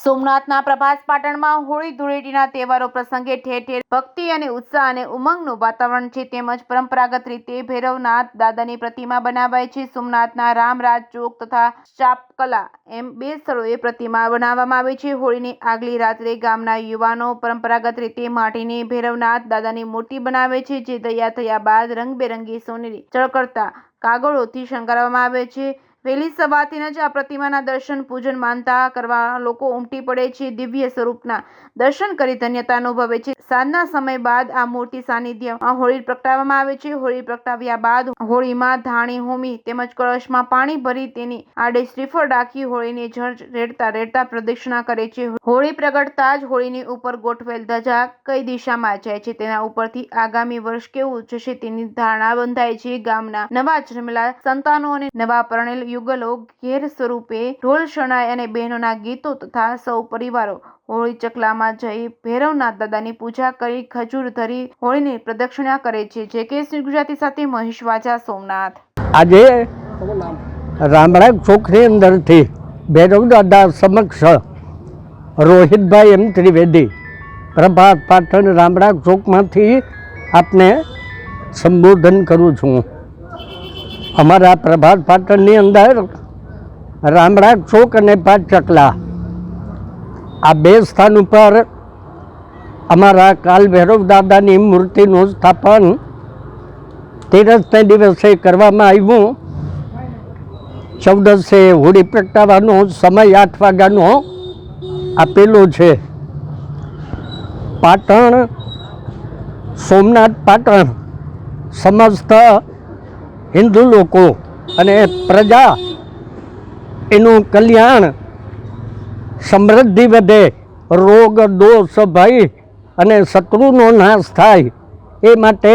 સોમનાથના પ્રભાસ પાટણમાં હોળી ધૂળેટીના તહેવારો પ્રસંગે ઠેર ઠેર ભક્તિ અને ઉત્સાહ અને ઉમંગનું વાતાવરણ છે. તેમજ પરંપરાગત રીતે ભૈરવનાથ દાદાની પ્રતિમા બનાવાય છે. સોમનાથના રામરાજ ચોક તથા ચાપકલા એમ 2 સ્થળોએ પ્રતિમા બનાવવામાં આવે છે. હોળીની આગલી રાત્રે ગામના યુવાનો પરંપરાગત રીતે માટીની ભૈરવનાથ દાદાની મૂર્તિ બનાવે છે, જે તૈયાર થયા બાદ રંગબેરંગી સોનેરી ચળકળતા કાગળોથી શણગારવામાં આવે છે. વહેલી સવારથી જ આ પ્રતિમાના દર્શન પૂજન માનતા કરવા લોકો ઉમટી પડે છે. દિવ્ય સ્વરૂપના દર્શન કરી ધન્યતા અનુભવે છે. સાંજના સમય બાદ આ મૂર્તિ સાનિધ્યમાં હોળી પ્રગટાવવામાં આવે છે. હોળી પ્રગટાવ્યા બાદ હોળીમાં ધાણી હોમી તેમજ કળશમાં પાણી ભરી તેની આડે શ્રીફળ રાખી હોળીને જળ રેડતા પ્રદક્ષિણા કરે છે. હોળી પ્રગટતા જ હોળીની ઉપર ગોઠવેલ ધજા કઈ દિશામાં જાય છે તેના ઉપરથી આગામી વર્ષ કેવું જશે તેની ધારણા બંધાય છે. ગામના નવા જન્મેલા સંતાનો અને નવા પરણેલ યુગલો ઘેર સ્વરૂપે ઢોલ શરણાઈ અને બહેનોના ગીતો તથા સૌ પરિવારો હોળી ચકલામાં જઈ ભૈરવનાથ દાદાની પૂજા કરી ખજૂર ધરી હોળીની પ્રદક્ષિણા કરે છે. જે ગુજરાતી સાથે મહેશ વાજા, સોમનાથ. આજે રામડા ચોકની અંદરથી ભૈરવ દાદા સમક્ષ રોહિતભાઈ એમ ત્રિવેદી પ્રભાત પાટણ રામડા ચોકમાંથી આપને સંબોધન કરું છું. અમારા પ્રભાત પાટણની અંદર રામડા ચોક અને પાટચકલા આ 2 સ્થાન ઉપર અમારા કાલ ભૈરવ દાદાની મૂર્તિનું સ્થાપન 13ને દિવસે કરવામાં આવ્યું. 14 હોળી પ્રગટાવવાનો સમય 8 વાગ્યાનો આપેલો છે. પાટણ સોમનાથ પાટણ સમસ્ત હિન્દુ લોકો અને પ્રજા એનું કલ્યાણ સમૃદ્ધિ વધે, રોગ દોષ ભય અને શત્રુનો નાશ થાય એ માટે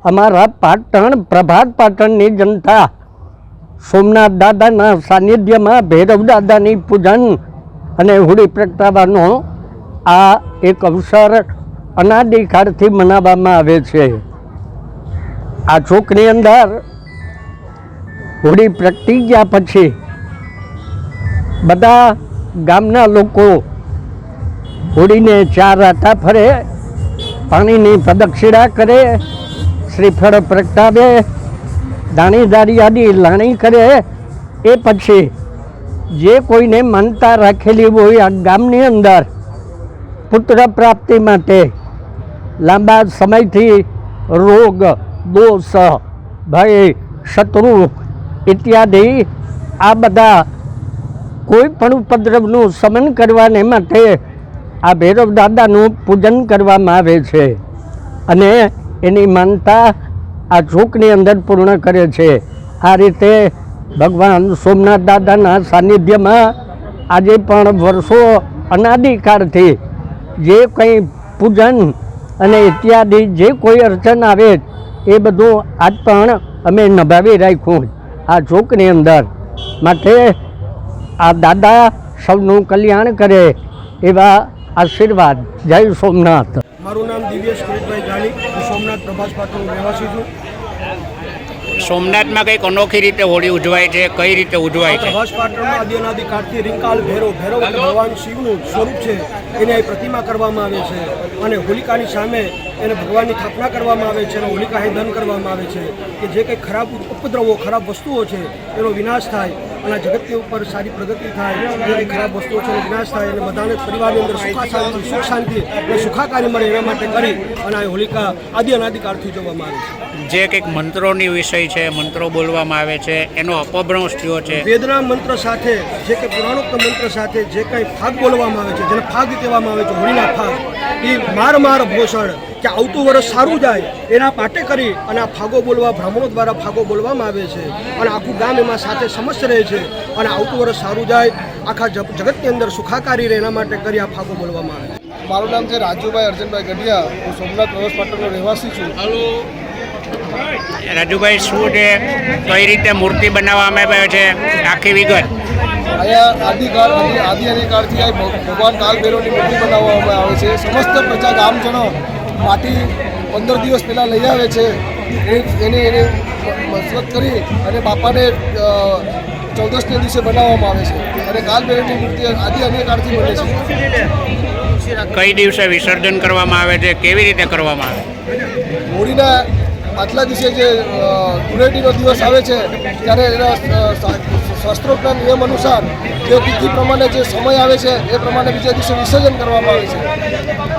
અમારા પાટણ પ્રભાત પાટણની જનતા સોમનાથ દાદાના સાનિધ્યમાં ભૈરવ દાદાની પૂજન અને હોળી પ્રગટાવવાનો આ એક અવસર અનાદિકાળથી મનાવવામાં આવે છે. આ ચોકની અંદર હોળી પ્રગટી ગયા પછી બધા ગામના લોકો હોળીને 4 આટા ફરે, પાણીની પ્રદક્ષિણા કરે, શ્રીફળ પ્રગટાવે, દાણીદારી આદિ લાણી કરે. એ પછી જે કોઈને માનતા રાખેલી હોય આ ગામની અંદર પુત્ર પ્રાપ્તિ માટે લાંબા સમયથી રોગ દોષ ભય શત્રુ ઇત્યાદિ આ બધા કોઈ પણ ઉપદ્રવનું શમન કરવાને માટે આ ભૈરવ દાદાનું પૂજન કરવામાં આવે છે અને એની માનતા આ ચોકની અંદર પૂર્ણ કરે છે. આ રીતે ભગવાન સોમનાથ દાદાના સાનિધ્યમાં આજે પણ વર્ષો અનાદિકાળથી જે કંઈ પૂજન અને ઇત્યાદિ જે કોઈ અર્ચન આવે એ બધું આજ પણ અમે નભાવી રાખ્યું આ ચોકની અંદર. માટે આ દાદા સૌનું કલ્યાણ કરે એવા આશીર્વાદ. જય સોમનાથ. મારું નામ દિવ્યેશ કિરીટભાઈ જાની, હું સોમનાથ પ્રભાસ પાટણનો રહેવાસી છું. સોમનાથમાં કંઈક અનોખી રીતે હોળી ઉજવાય છે, કઈ રીતે ઉજવાય છે? પ્રભાસ પાટણમાં આદિકાળથી રિંકાળ ભૈરવ ભગવાન શિવનું સ્વરૂપ છે, એની અહીં પ્રતિમા કરવામાં આવે છે અને હોલિકાની સામે એને ભગવાનની સ્થાપના કરવામાં આવે છે અને હોલિકા દહન કરવામાં આવે છે કે જે કંઈ ખરાબ ઉપદ્રવો ખરાબ વસ્તુઓ છે એનો વિનાશ થાય અને જગતની ઉપર સારી પ્રગતિ થાય, જે કંઈ ખરાબ વસ્તુઓ છે એનો વિનાશ થાય અને બધાને પરિવારની અંદર સુખ શાંતિ અને સુખાકારી મળે એના માટે કરી અને આ હોલિકા અનાદિકાળથી જોવામાં આવે છે. જે કંઈક મંત્રોની વિષય છે, મંત્રો બોલવામાં આવે છે, એનો અપભ્રંશ થયો છે. વેદના મંત્ર સાથે જે કંઈ પુરાણોક્ત મંત્ર સાથે જે કંઈ ફાગ બોલવામાં આવે છે, જેને ફાગ કહેવામાં આવે છે, હોળીના ફાગ, એ માર ભોસડ કે આવતું વર્ષ સારું જાય એના પાટે કરી અને આ ફાગો બોલવા બ્રાહ્મણો દ્વારા ફાગો બોલવામાં આવે છે અને આખું ગામ એમાં સાથે સમસ્ત રહે છે અને આવતું વર્ષ સારું જાય, આખા જગતની અંદર સુખાકારી રહે એના માટે કરી આ ફાગો બોલવામાં આવે છે. મારું નામ છે રાજુભાઈ અર્જનભાઈ ગઢિયા, હું સોમનાથ પ્રભાસ પાટણનો રહેવાસી છું. રાજુભાઈ, શું છે, કઈ રીતે મૂર્તિ બનાવવામાં આવે છે, આખી વિગત? અહીંયા આદિકાળથી આ ભગવાન કાલ ભૈરવની મૂર્તિ બનાવવામાં આવે છે. સમસ્ત પ્રજા ગામજનો માટી 15 દિવસ પહેલાં લઈ આવે છે, એને મસરત કરી અને બાપાને 14ને દિવસે બનાવવામાં આવે છે. અને કાલભૈરવની મૂર્તિ આદિ અનેકાળથી બને છે. કઈ દિવસે વિસર્જન કરવામાં આવે છે, કેવી રીતે કરવામાં આવે? હોળીના પાછલા દિવસે જે ધૂળેટીનો દિવસ આવે છે ત્યારે એના શાસ્ત્રોક્તના નિયમ અનુસાર જે તિથિ પ્રમાણે જે સમય આવે છે એ પ્રમાણે બીજા દિવસે વિસર્જન કરવામાં આવે છે.